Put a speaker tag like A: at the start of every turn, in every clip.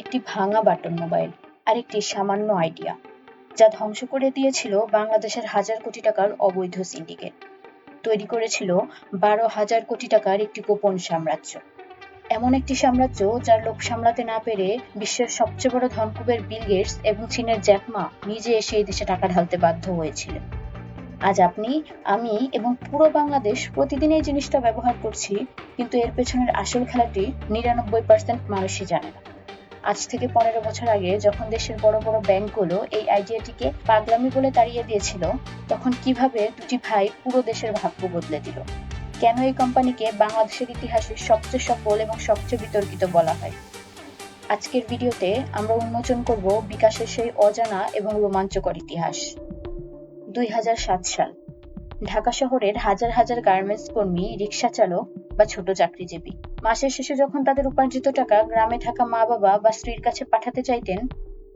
A: একটি ভাঙা button mobile আর একটি সামান্য আইডিয়া, যা ধ্বংস করে দিয়েছিল বাংলাদেশের হাজার কোটি টাকার অবৈধ সিন্ডিকেট, তৈরি করেছিল 12,000 কোটি টাকার একটি গোপন সাম্রাজ্য। এমন একটি সাম্রাজ্য যার লোভ সামলাতে না পেরে বিশ্বের সবচেয়ে বড় ধনকুবের বিল গেটস এবং চীনের জ্যাক মা নিজে এসে এই দেশে টাকা ঢালতে বাধ্য হয়েছিলেন। আজ আপনি, আমি এবং পুরো বাংলাদেশ প্রতিদিন এই জিনিসটা ব্যবহার করছি, কিন্তু এর পেছনের আসল খেলাটি 99% মানুষই জানে না। আজ থেকে 15 বছর আগে যখন দেশের বড় বড় ব্যাংকগুলো এই আইডিয়াটিকে পাগলামি বলে তাড়িয়ে দিয়েছিল, তখন কিভাবে দুটি ভাই পুরো দেশের ভাগ্য বদলে দিল। কেন এই কোম্পানিকে বাংলাদেশের ইতিহাসে সবচেয়ে সফল এবং সবচেয়ে বিতর্কিত বলা হয়। আজকের ভিডিওতে আমরা উন্মোচন করব বিকাশের সেই অজানা এবং রোমাঞ্চকর ইতিহাস। 2007 সাল, ঢাকা শহরের হাজার হাজার গার্মেন্টস কর্মী, রিক্সা চালক বা ছোট চাকরিজীবী মাসের শেষে যখন তাদের উপার্জিত টাকা গ্রামে থাকা মা বাবা বা স্ত্রীর কাছে পাঠাতে চাইতেন,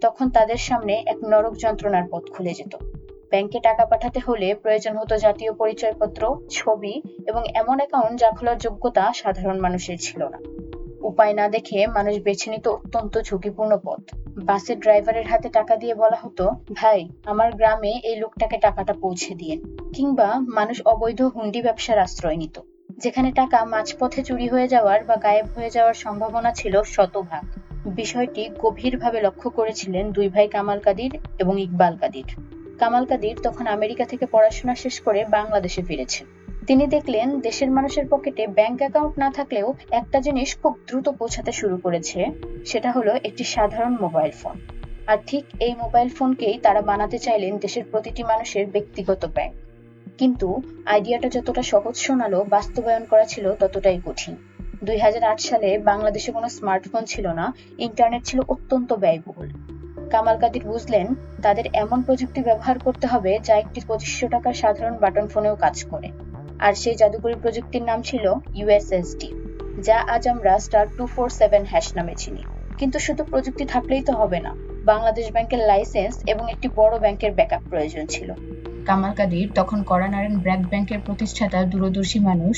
A: তখন তাদের সামনে এক নরক যন্ত্রণার পথ খুলে যেত। ব্যাংকে টাকা পাঠাতে হলে প্রয়োজন হতো জাতীয় পরিচয়পত্র, ছবি এবং এমন অ্যাকাউন্ট যা খোলার যোগ্যতা সাধারণ মানুষের ছিল না। উপায় না দেখে মানুষ বেছে নিত অত্যন্ত ঝুঁকিপূর্ণ পথ। বাসের ড্রাইভারের হাতে টাকা দিয়ে বলা হতো, ভাই আমার গ্রামে এই লোকটাকে টাকাটা পৌঁছে দিয়েন। কিংবা মানুষ অবৈধ হুন্ডি ব্যবসার আশ্রয় নিত, যেখানে টাকা মাঝপথে চুরি হয়ে যাওয়ার বা গায়েব হয়ে যাওয়ার সম্ভাবনা ছিল শতভাগ। বিষয়টি গভীরভাবে লক্ষ্য করেছিলেন দুই ভাই কামাল কাদির এবং ইকবাল কাদির। কামাল কাদির তখন আমেরিকা থেকে পড়াশোনা শেষ করে বাংলাদেশে ফিরেছেন। তিনি দেখলেন দেশের মানুষের পকেটে ব্যাংক অ্যাকাউন্ট না থাকলেও একটা জিনিস খুব দ্রুত পৌঁছাতে শুরু করেছে, সেটা হলো একটি সাধারণ মোবাইল ফোন। আর ঠিক এই মোবাইল ফোনকেই তারা বানাতে চাইলেন দেশের প্রতিটি মানুষের ব্যক্তিগত ব্যাংক। কিন্তু আইডিয়াটা যতটা সহজ শোনালো, বাস্তবায়ন করা ছিল ততটাই কঠিন। 2008 সালে বাংলাদেশে কোনো স্মার্টফোন ছিল না, ইন্টারনেট ছিল অত্যন্ত ব্যয়বহুল। কামাল কাদির বুঝলেন তাদের এমন প্রযুক্তি ব্যবহার করতে হবে যা একটি 2500 টাকার সাধারণ বাটন ফোনেও কাজ করে। আর সেই জাদুকরী প্রযুক্তির নাম ছিল ইউএসএসডি, যা আজ আমরা *247# নামে চিনি। কিন্তু শুধু প্রযুক্তি থাকলেই তো হবে না, বাংলাদেশ ব্যাংকের লাইসেন্স এবং একটি বড় ব্যাংকের ব্যাকআপ প্রয়োজন ছিল। কামাল কাদির তখন কড়ানাড়েন ব্র্যাক ব্যাংকের প্রতিষ্ঠাতা দূরদর্শী মানুষ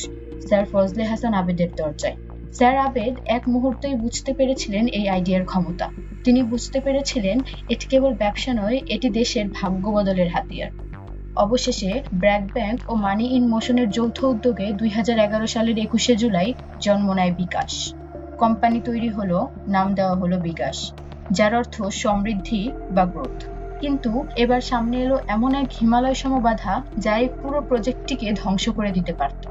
A: স্যার ফজলে হাসান আবেদের দরজায়। স্যার আবেদ এক মুহূর্তেই বুঝতে পেরেছিলেন এই আইডিয়ার ক্ষমতা। তিনি বুঝতে পেরেছিলেন এটি কেবল ব্যবসা নয়, এটি দেশের ভাগ্য বদলের হাতিয়ার। অবশেষে ব্র্যাক ব্যাংক ও মানি ইন মোশনের যৌথ উদ্যোগে 2011 সালের 21শে জুলাই জন্ম নেয় বিকাশ। কোম্পানি তৈরি হলো, নাম দেওয়া হলো বিকাশ, যার অর্থ সমৃদ্ধি বা গ্রোথ। কিন্তু এবার সামনে এলো এমন এক হিমালয় সম বাধা যা এই পুরো প্রজেক্টটিকে ধ্বংস করে দিতে পারত।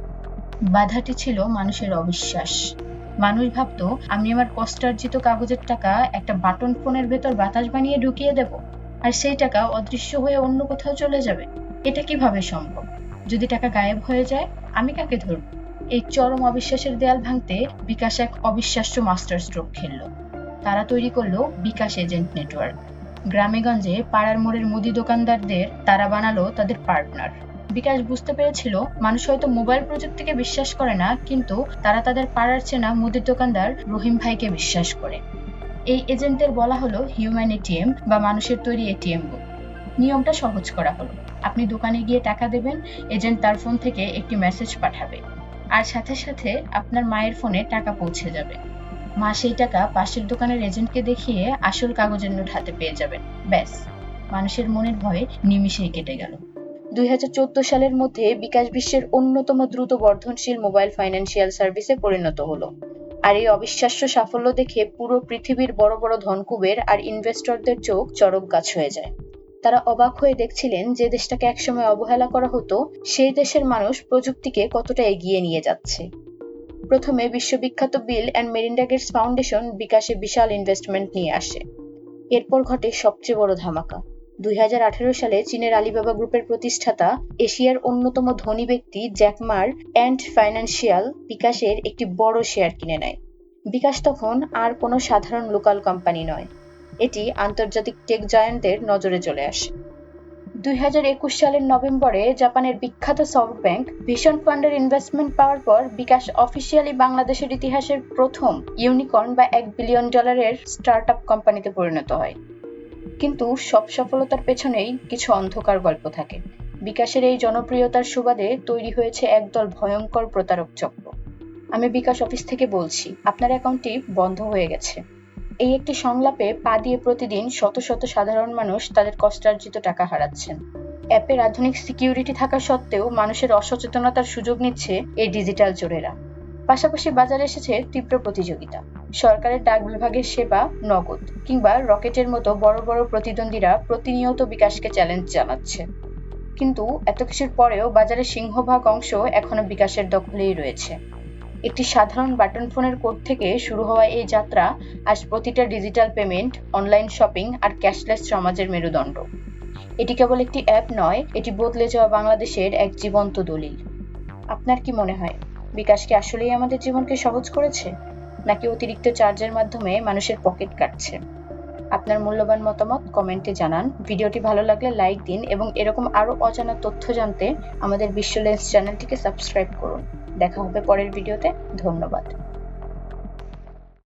A: বাধাটি ছিল মানুষের অবিশ্বাস। মানুষ ভাবতো, আমি আমার কষ্টার্জিত কাগজের টাকা একটা বাটন ফোনের ভেতর বাতাস বানিয়ে ঢুকিয়ে দেব, আর সেই টাকা অদৃশ্য হয়ে অন্য কোথাও চলে যাবে। এটা কিভাবে সম্ভব? যদি টাকা গায়েব হয়ে যায়, আমি কাকে ধরব? এই চরম অবিশ্বাসের দেয়াল ভাঙতে বিকাশ এক অবিশ্বাস্য মাস্টার স্ট্রোক খেলল। তারা তৈরি করলো বিকাশ এজেন্ট নেটওয়ার্ক। গ্রামেগঞ্জে পাড়ার মোড়ের মুদি দোকানদারদের তারা বানালো তাদের পার্টনার। বিকাশ বুঝতে পেরেছিল মানুষ হয়তো মোবাইল প্রযুক্তিকে বিশ্বাস করে না, কিন্তু তারা তাদের পাড়ার চেনা মুদির দোকানদার রহিম ভাইকে বিশ্বাস করে। এই এজেন্টদের বলা হলো হিউম্যান এটিএম বা মানুষের তৈরি এটিএম বুথ। নিয়মটা সহজ করা হলো, আপনি দোকানে গিয়ে টাকা দেবেন, এজেন্ট তার ফোন থেকে একটি মেসেজ পাঠাবে, আর সাথে সাথে আপনার মায়ের ফোনে টাকা পৌঁছে যাবে। মা সেই টাকা পাশের দোকানের এজেন্টকে দেখিয়ে আসল কাগজের নোট হাতে পেয়ে যাবেন। ব্যাস, মানুষের মনের ভয় নিমিষেই কেটে গেল। 2014 সালের মধ্যে বিকাশ বিশ্বের অন্যতম দ্রুত বর্ধনশীল মোবাইল ফাইন্যান্সিয়াল সার্ভিসে পরিণত হলো। আর এই অবিশ্বাস্য সাফল্য দেখে পুরো পৃথিবীর বড় বড় ধনকুবের আর ইনভেস্টরদের চোখ চড়ক গাছ হয়ে যায়। তারা অবাক হয়ে দেখছিলেন যে দেশটাকে একসময় অবহেলা করা হতো, সেই দেশের মানুষ প্রযুক্তিকে কতটা এগিয়ে নিয়ে যাচ্ছে। প্রথমে বিশ্ববিখ্যাত Bill and Melinda Gates foundation বিকাশে বিশাল ইনভেস্টমেন্ট নিয়ে আসে। এরপর ঘটে সবচেয়ে বড় ধামাকা। 2018 সালে চীনের আলিবাবা গ্রুপের প্রতিষ্ঠাতা, এশিয়ার অন্যতম ধনী ব্যক্তি জ্যাক মার অ্যান্ড ফাইন্যান্সিয়াল বিকাশের একটি বড় শেয়ার কিনে নেয়। বিকাশ তখন আর কোনো সাধারণ লোকাল কোম্পানি নয়, এটি আন্তর্জাতিক টেক জায়ান্টদের নজরে চলে আসে। 2021 সালের নভেম্বরে জাপানের বিখ্যাত সফট ব্যাংক ভিশন ফান্ডের ইনভেস্টমেন্ট পাওয়ার পর বিকাশ অফিসিয়ালি বাংলাদেশের ইতিহাসের প্রথম ইউনিকর্ন বা $1 বিলিয়ন স্টার্টআপ কোম্পানিতে পরিণত হয়। কিন্তু সব সফলতার পেছনেই কিছু অন্ধকার গল্প থাকে। বিকাশের এই জনপ্রিয়তার সুবাদে তৈরি হয়েছে একদল ভয়ঙ্কর প্রতারক চক্র। আমি বিকাশ অফিস থেকে বলছি, আপনার অ্যাকাউন্টটি বন্ধ হয়ে গেছে। এই একটি সংলাপে পা দিয়ে প্রতিদিন শত শত সাধারণ মানুষ তাদের কষ্টার্জিত টাকা হারাচ্ছেন। অ্যাপের আধুনিক সিকিউরিটি থাকা সত্ত্বেও মানুষের অসচেতনতার সুযোগ নিচ্ছে এই ডিজিটাল চোরেরা। পাশাপাশি বাজারে এসেছে তীব্র প্রতিযোগিতা। সরকারের ডাক বিভাগের সেবা, নগদ কিংবা রকেটের মতো বড় বড় প্রতিদ্বন্দ্বীরা প্রতিনিয়ত বিকাশকে চ্যালেঞ্জ জানাচ্ছে। কিন্তু এত কিছুর পরেও বাজারের সিংহভাগ অংশ এখনো বিকাশের দখলেই রয়েছে। একটি সাধারণ বাটন ফোনের কোড থেকে শুরু হওয়া এই যাত্রা আজ প্রতিটা ডিজিটাল পেমেন্ট, অনলাইন শপিং আর ক্যাশলেস সমাজের মেরুদণ্ড। এটি কেবল একটি অ্যাপ নয়, এটি বদলে যাওয়া বাংলাদেশের এক জীবন্ত দলিল। আপনার কি মনে হয়, বিকাশ কি আসলেই আমাদের জীবনকে সহজ করেছে, নাকি অতিরিক্ত চার্জের মাধ্যমে মানুষের পকেট কাটছে? আপনার মূল্যবান মতামত কমেন্টে জানান। ভিডিওটি ভালো লাগলে লাইক দিন এবং এরকম আরো অজানা তথ্য জানতে আমাদের বিশ্ব লেন্স চ্যানেলটিকে সাবস্ক্রাইব করুন। দেখা হবে পরের ভিডিওতে। ধন্যবাদ।